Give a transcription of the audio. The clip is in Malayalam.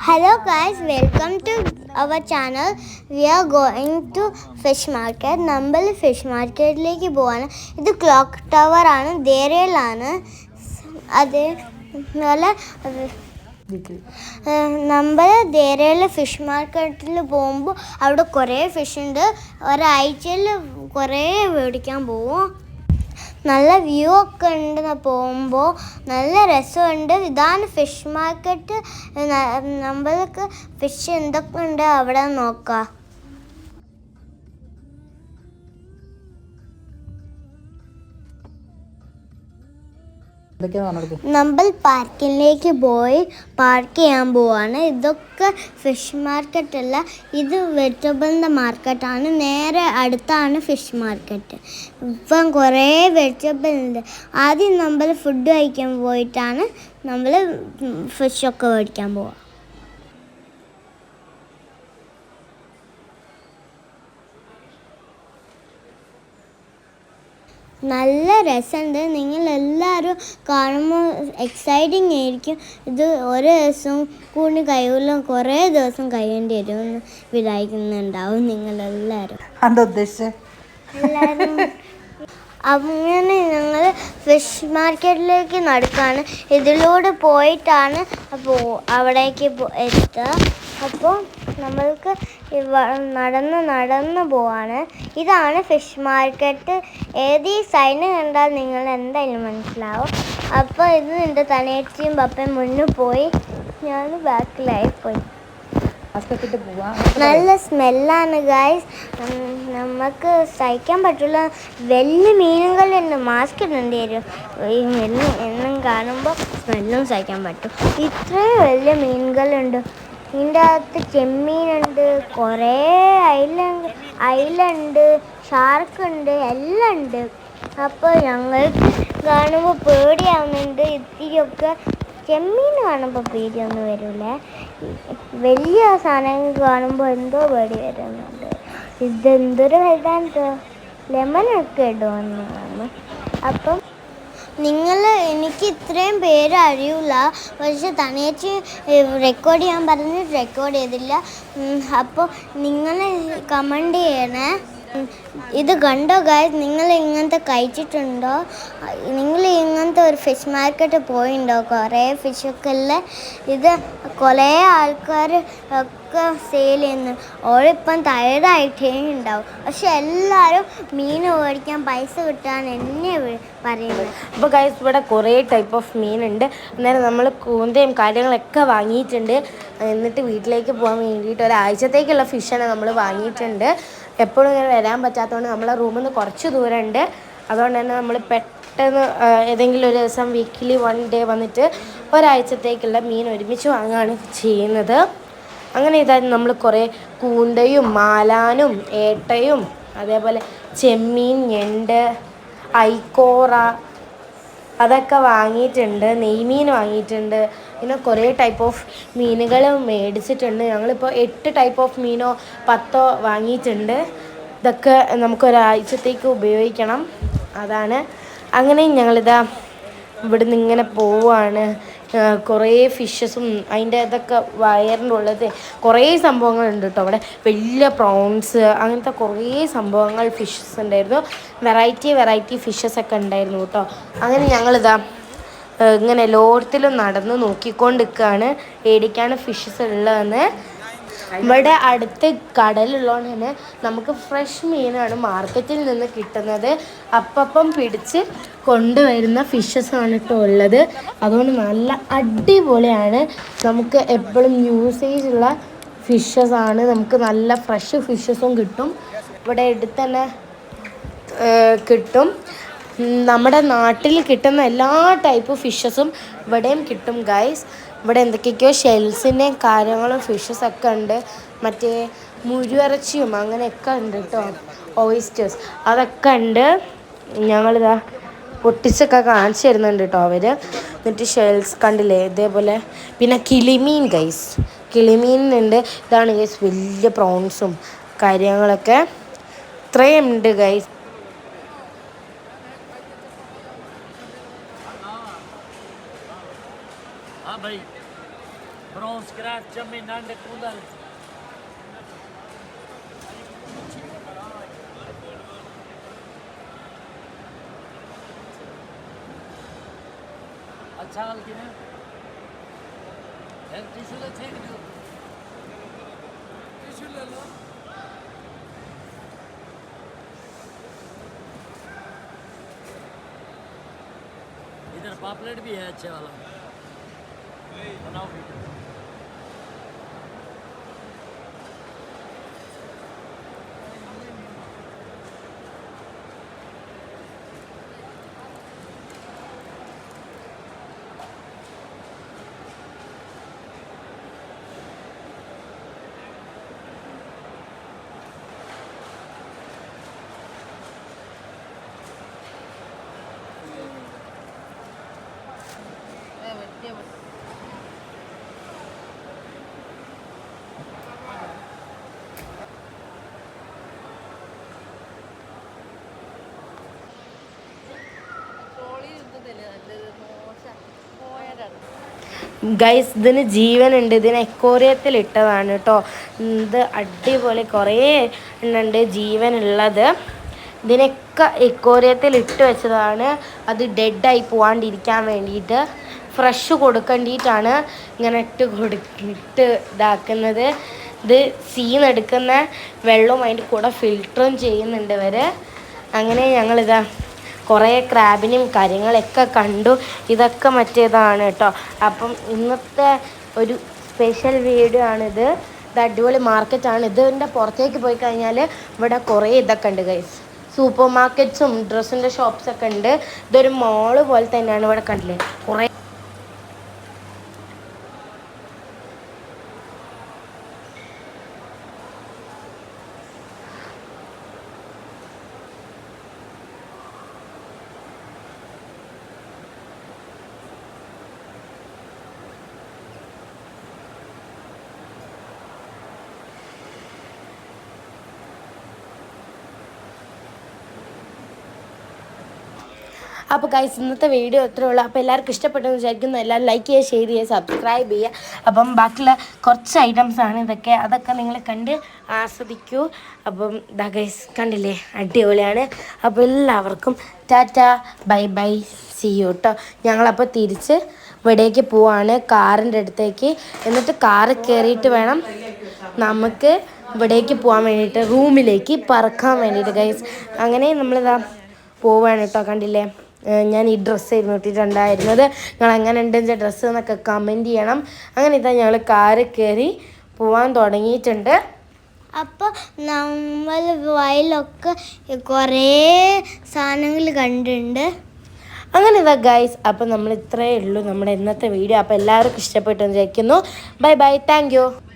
Hello guys, welcome to our channel. We are going to fish market. നമ്മൾ ഫിഷ് മാർക്കറ്റിലേക്ക് പോവാണ്. ഇത് ക്ലോക്ക് ടവർ ആണ്, ദേരയിലാണ്. അതേപോലെ നമ്മൾ ദേരയിൽ ഫിഷ് മാർക്കറ്റിൽ പോകുമ്പോൾ അവിടെ കുറേ ഫിഷ് ഉണ്ട്. ഒരാഴ്ചയിൽ കുറേ മേടിക്കാൻ പോവും. നല്ല വ്യൂ ഒക്കെ ഉണ്ട്. പോകുമ്പോൾ നല്ല രസമുണ്ട്. ഇതാണ് ഫിഷ് മാർക്കറ്റ്. നമ്മൾക്ക് ഫിഷ് എന്തൊക്കെ ഉണ്ട് അവിടെ നോക്കാം. നമ്മൾ പാർക്കിലേക്ക് പോയി പാർക്ക് ചെയ്യാൻ പോവാണ്. ഇതൊക്കെ ഫിഷ് മാർക്കറ്റ് അല്ല, ഇത് വെജിറ്റബിളിൻ്റെ മാർക്കറ്റാണ്. നേരെ അടുത്താണ് ഫിഷ് മാർക്കറ്റ്. ഇപ്പം കുറേ വെജിറ്റബിൾ ഉണ്ട്. ആദ്യം നമ്മൾ ഫുഡ് കഴിക്കാൻ പോയിട്ടാണ് നമ്മൾ ഫിഷൊക്കെ മേടിക്കാൻ പോവുക. നല്ല രസമുണ്ട്. നിങ്ങളെല്ലാവരും കാണുമ്പോൾ എക്സൈറ്റിംഗ് ആയിരിക്കും. ഇത് ഒരു ദിവസം കൂടി കഴിയില്ല, കുറേ ദിവസം കഴിയേണ്ടി വരും എന്ന് വിചാരിക്കുന്നുണ്ടാവും നിങ്ങളെല്ലാവരും. എല്ലാവരും അങ്ങനെ ഞങ്ങൾ ഫിഷ് മാർക്കറ്റിലേക്ക് നടക്കുകയാണ്. ഇതിലൂടെ പോയിട്ടാണ് അപ്പോൾ അവിടേക്ക് എത്തുക. അപ്പോൾ നമ്മൾക്ക് നടന്ന് പോവാണ്. ഇതാണ് ഫിഷ് മാർക്കറ്റ്. ഏത് ഈ സൈഡ് കണ്ടാൽ നിങ്ങൾ എന്തായാലും മനസ്സിലാവും. അപ്പോൾ ഇത് എൻ്റെ തനേച്ചിയും പപ്പയും മുന്നിൽ പോയി, ഞാൻ ബാക്കിലായി പോയി. നല്ല സ്മെല്ലാണ് ഗായ്സ്. നമുക്ക് സഹിക്കാൻ പറ്റില്ല. വലിയ മീനുകളുണ്ട്, മാസ്ക് ഇടേണ്ടി വരും. ഈ എന്നും കാണുമ്പോൾ സ്മെല്ലും സഹിക്കാൻ പറ്റും. ഇത്രയും വലിയ മീനുകളുണ്ട്. ഇതിൻ്റെ അകത്ത് ചെമ്മീനുണ്ട്, കുറേ അയിലുണ്ട്, ഷാർക്കുണ്ട്, എല്ലാം ഉണ്ട്. അപ്പോൾ ഞങ്ങൾക്ക് കാണുമ്പോൾ പേടിയാവുന്നുണ്ട്. ഇത്തിരിയൊക്കെ ചെമ്മീൻ കാണുമ്പോൾ പേടിയൊന്നും വരില്ല. വലിയ സാധനങ്ങൾ കാണുമ്പോൾ എന്തോ പേടി വരുന്നുണ്ട്. ഇതെന്തൊരു വലുതാണ്ടോ, ലെമണൊക്കെ ഇടുമെന്ന്. അപ്പം എനിക്ക് ഇത്രയും പേര് അറിയില്ല. പക്ഷെ തനേച്ച് റെക്കോർഡ് ചെയ്യാൻ പറഞ്ഞ് റെക്കോർഡ് ചെയ്തില്ല. അപ്പോൾ നിങ്ങൾ കമൻറ്റ് ചെയ്യണേ. ഇത് കണ്ടോ ഗായ്സ്, നിങ്ങൾ ഇങ്ങനത്തെ കഴിച്ചിട്ടുണ്ടോ? നിങ്ങൾ ഇങ്ങനത്തെ ഒരു ഫിഷ് മാർക്കറ്റ് പോയിണ്ടോ? കുറേ ഫിഷൊക്കെ അല്ലേ. ഇത് കുറേ ആൾക്കാർ ഒക്കെ സെയിൽ ചെയ്യുന്നു. ഓളിപ്പം ടയർഡായിട്ടേ ഉണ്ടാവും. പക്ഷെ എല്ലാവരും മീൻ മേടിക്കാൻ പൈസ കിട്ടാൻ എന്നെ പറയുന്നത്. അപ്പോൾ ഗൈസ്, ഇവിടെ കുറേ ടൈപ്പ് ഓഫ് മീനുണ്ട്. അന്നേരം നമ്മൾ കൂന്തയും കാര്യങ്ങളൊക്കെ വാങ്ങിയിട്ടുണ്ട്. എന്നിട്ട് വീട്ടിലേക്ക് പോകാൻ വേണ്ടിയിട്ട് ഒരാഴ്ചത്തേക്കുള്ള ഫിഷാണ് നമ്മൾ വാങ്ങിയിട്ടുണ്ട്. എപ്പോഴും ഇങ്ങനെ വരാൻ പറ്റാത്തതുകൊണ്ട് നമ്മളെ റൂമിൽ നിന്ന് കുറച്ച് ദൂരമുണ്ട്. അതുകൊണ്ട് തന്നെ നമ്മൾ പെട്ടെന്ന് ഏതെങ്കിലും ഒരു ദിവസം വീക്കിലി 1 ഡേ വന്നിട്ട് ഒരാഴ്ചത്തേക്കുള്ള മീൻ ഒരുമിച്ച് വാങ്ങുകയാണ് ചെയ്യുന്നത്. അങ്ങനെ ഇതായിരുന്നു നമ്മൾ കുറേ കൂന്തയും മാലാനും ഏട്ടയും അതേപോലെ ചെമ്മീൻ, ഞണ്ട്, ഐക്കോറ അതൊക്കെ വാങ്ങിയിട്ടുണ്ട്. നെയ്മീൻ വാങ്ങിയിട്ടുണ്ട്. പിന്നെ കുറേ ടൈപ്പ് ഓഫ് മീനുകൾ മേടിച്ചിട്ടുണ്ട്. ഞങ്ങളിപ്പോൾ 8 ടൈപ്പ് ഓഫ് മീനോ 10 വാങ്ങിയിട്ടുണ്ട്. ഇതൊക്കെ നമുക്കൊരാഴ്ചത്തേക്ക് ഉപയോഗിക്കണം. അതാണ്. അങ്ങനെ ഞങ്ങളിതാ ഇവിടുന്ന് ഇങ്ങനെ പോവുകയാണ്. കുറേ ഫിഷസും അതിൻ്റെ ഇതൊക്കെ വയറിൻ്റെ ഉള്ളത് കുറേ സംഭവങ്ങളുണ്ട് കേട്ടോ. അവിടെ വലിയ പ്രോൺസ് അങ്ങനത്തെ കുറേ സംഭവങ്ങൾ ഫിഷസ് ഉണ്ടായിരുന്നു. വെറൈറ്റി ഫിഷസൊക്കെ ഉണ്ടായിരുന്നു കേട്ടോ. അങ്ങനെ ഞങ്ങളിതാ ഇങ്ങനെ ലോകത്തിലും നടന്ന് നോക്കിക്കൊണ്ടിരിക്കുകയാണ് ഏടിക്കാണ് ഫിഷസ് ഉള്ളതെന്ന്. ഇവിടെ അടുത്ത് കടലുള്ളതുകൊണ്ട് തന്നെ നമുക്ക് ഫ്രഷ് മീനാണ് മാർക്കറ്റിൽ നിന്ന് കിട്ടുന്നത്. അപ്പം പിടിച്ച് കൊണ്ടുവരുന്ന ഫിഷസാണ് കേട്ടോ ഉള്ളത്. അതുകൊണ്ട് നല്ല അടിപൊളിയാണ്. നമുക്ക് എപ്പോഴും യൂസേജുള്ള ഫിഷസാണ്. നമുക്ക് നല്ല ഫ്രഷ് ഫിഷസും കിട്ടും. ഇവിടെ അടുത്ത് തന്നെ കിട്ടും. നമ്മുടെ നാട്ടിൽ കിട്ടുന്ന എല്ലാ ടൈപ്പ് ഫിഷസും ഇവിടെയും കിട്ടും ഗൈസ്. ഇവിടെ എന്തൊക്കെയൊക്കെയോ ഷെൽസിൻ്റെയും കാര്യങ്ങളും ഫിഷസൊക്കെ ഉണ്ട്. മറ്റേ മുഴുവിറച്ചിയും അങ്ങനെയൊക്കെ ഉണ്ട് കേട്ടോ. ഓയിസ്റ്റേഴ്സ് അതൊക്കെ ഉണ്ട്. ഞങ്ങളിതാ പൊട്ടിച്ചൊക്കെ കാണിച്ചു തരുന്നുണ്ട് കേട്ടോ അവർ. എന്നിട്ട് ഷെൽസ് കണ്ടില്ലേ ഇതേപോലെ. പിന്നെ കിളിമീൻ ഗൈസ്, കിളിമീനുണ്ട്. ഇതാണ് ഗൈസ് വലിയ പ്രോൺസും കാര്യങ്ങളൊക്കെ ഇത്രയും ഉണ്ട് ഗൈസ്. भाई प्रॉन्स अच्छा की ना टिश्यू थे टिश्यू ले लो इधर पापलेट भी है अच्छे वाला बनाओ वीडियो ഗൈസ് ഇതിന് ജീവനുണ്ട്. ഇതിന് എക്കോറിയത്തിൽ ഇട്ടതാണ് കേട്ടോ. ഇത് അടിപൊളി കുറേ എണ്ണുണ്ട് ജീവനുള്ളത്. ഇതിനൊക്കെ എക്കോറിയത്തിൽ ഇട്ട് വെച്ചതാണ്. അത് ഡെഡായി പോവാണ്ടിരിക്കാൻ വേണ്ടിയിട്ട് ഫ്രഷ് കൊടുക്കേണ്ടിയിട്ടാണ് ഇങ്ങനെ ഇട്ട് ഇതാക്കുന്നത്. ഇത് സീന്നെടുക്കുന്ന വെള്ളവും അതിൻ്റെ കൂടെ ഫിൽറ്ററും ചെയ്യുന്നുണ്ട് ഇവർ. അങ്ങനെ ഞങ്ങളിതാ കുറേ ക്രാബിനും കാര്യങ്ങളൊക്കെ കണ്ടു. ഇതൊക്കെ മറ്റേതാണ് കേട്ടോ. അപ്പം ഇന്നത്തെ ഒരു സ്പെഷ്യൽ വീഡിയോ ആണിത്. ഇത് അടിപൊളി മാർക്കറ്റാണ്. ഇതിൻ്റെ പുറത്തേക്ക് പോയി കഴിഞ്ഞാൽ ഇവിടെ കുറേ ഇതൊക്കെ ഉണ്ട് ഗൈസ്. സൂപ്പർ മാർക്കറ്റ്സും ഡ്രസ്സിൻ്റെ ഷോപ്സൊക്കെ ഉണ്ട്. ഇതൊരു മോള് പോലെ തന്നെയാണ്. ഇവിടെ കണ്ടില്ലേ കുറേ അപ്പോൾ ഗൈസ് ഇന്നത്തെ വീഡിയോ ഇത്രേ ഉള്ളൂ. അപ്പോൾ എല്ലാവർക്കും ഇഷ്ടപ്പെട്ടെന്ന് വിചാരിക്കുന്നു. എല്ലാവരും ലൈക്ക് ചെയ്യുക, ഷെയർ ചെയ്യുക, സബ്സ്ക്രൈബ് ചെയ്യുക. അപ്പം ബാക്കിയുള്ള കുറച്ച് ഐറ്റംസാണ് ഇതൊക്കെ. അതൊക്കെ നിങ്ങൾ കണ്ട് ആസ്വദിക്കൂ. അപ്പം ദാ ഗൈസ് കണ്ടില്ലേ അടിപൊളിയാണ്. അപ്പോൾ എല്ലാവർക്കും tata bye bye see you കേട്ടോ. ഞങ്ങളപ്പോൾ തിരിച്ച് ഇവിടേക്ക് പോവാണ് കാറിൻ്റെ അടുത്തേക്ക്. എന്നിട്ട് കാറ് കയറിയിട്ട് വേണം നമുക്ക് ഇവിടേക്ക് പോകാൻ വേണ്ടിയിട്ട്, റൂമിലേക്ക് പറക്കാൻ വേണ്ടിയിട്ട് ഗൈസ്. അങ്ങനെ നമ്മളിതാ പോവാണ് കേട്ടോ. കണ്ടില്ലേ ഞാൻ ഈ ഡ്രസ്സായിരുന്നു ഇട്ടിട്ടുണ്ടായിരുന്നത്. നിങ്ങൾ എങ്ങനെ ഉണ്ട് ഡ്രസ്സ് എന്നൊക്കെ കമൻറ്റ് ചെയ്യണം. അങ്ങനെ ഇതാ ഞങ്ങൾ കാറ് കയറി പോവാൻ തുടങ്ങിയിട്ടുണ്ട്. അപ്പോൾ നമ്മൾ വയലൊക്കെ കുറേ സാധനങ്ങൾ കണ്ടിട്ടുണ്ട്. അങ്ങനെ ഇതാ ഗൈസ്. അപ്പോൾ നമ്മൾ ഇത്രയേ ഉള്ളൂ നമ്മുടെ ഇന്നത്തെ വീഡിയോ. അപ്പോൾ എല്ലാവർക്കും ഇഷ്ടപ്പെട്ടു വിചാരിക്കുന്നു. Bye bye, thank you.